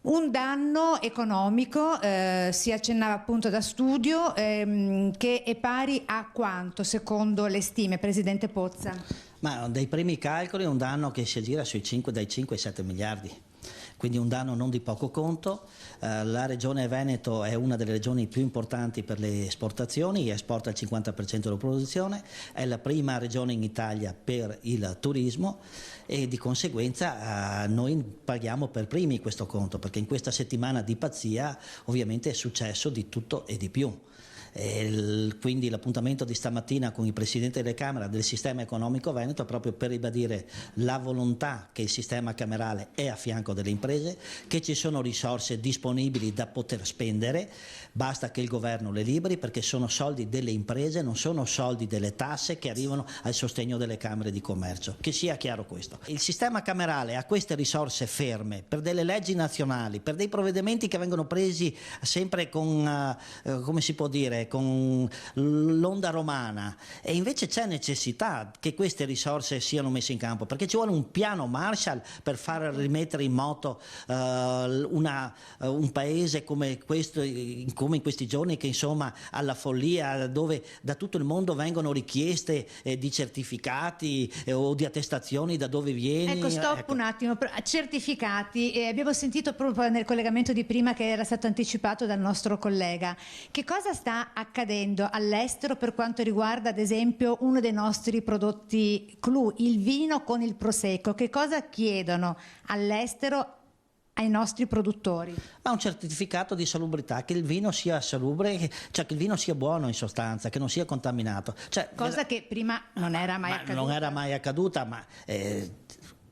Un danno economico, si accennava appunto da studio, che è pari a quanto secondo le stime, Presidente Pozza? Ma dai primi calcoli è un danno che si aggira dai 5 ai 7 miliardi. Quindi un danno non di poco conto. La regione Veneto è una delle regioni più importanti per le esportazioni, esporta il 50% della produzione, è la prima regione in Italia per il turismo e di conseguenza noi paghiamo per primi questo conto, perché in questa settimana di pazzia ovviamente è successo di tutto e di più. Quindi l'appuntamento di stamattina con il Presidente delle Camere del sistema economico veneto è proprio per ribadire la volontà che il sistema camerale è a fianco delle imprese, che ci sono risorse disponibili da poter spendere, basta che il governo le liberi, perché sono soldi delle imprese, non sono soldi delle tasse che arrivano al sostegno delle camere di commercio, che sia chiaro questo. Il sistema camerale ha queste risorse ferme per delle leggi nazionali, per dei provvedimenti che vengono presi sempre con, come si può dire, con l'onda romana, e invece c'è necessità che queste risorse siano messe in campo, perché ci vuole un piano Marshall per far rimettere in moto un paese come questo, come in questi giorni, che insomma alla follia, dove da tutto il mondo vengono richieste di certificati o di attestazioni da dove vieni. Ecco, stop un attimo, certificati, abbiamo sentito proprio nel collegamento di prima che era stato anticipato dal nostro collega. Che cosa sta accadendo all'estero per quanto riguarda ad esempio uno dei nostri prodotti clou, il vino con il prosecco? Che cosa chiedono all'estero ai nostri produttori? Ma un certificato di salubrità, che il vino sia salubre, cioè che il vino sia buono in sostanza, che non sia contaminato. Cioè, cosa che prima non era mai accaduta. Non era mai accaduta, ma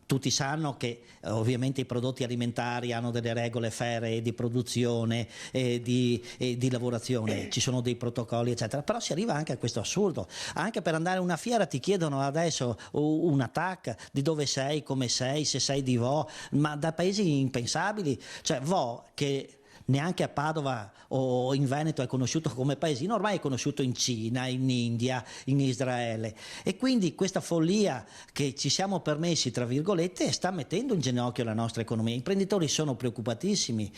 tutti sanno che ovviamente i prodotti alimentari hanno delle regole ferree di produzione e di lavorazione, ci sono dei protocolli eccetera, però si arriva anche a questo assurdo. Anche per andare a una fiera ti chiedono adesso una TAC, di dove sei, come sei, se sei di Vo, ma da paesi impensabili, cioè Vo che neanche a Padova o in Veneto è conosciuto come paesino, ormai è conosciuto in Cina, in India, in Israele, e quindi questa follia che ci siamo permessi tra virgolette sta mettendo in ginocchio la nostra economia. I imprenditori sono preoccupatissimi.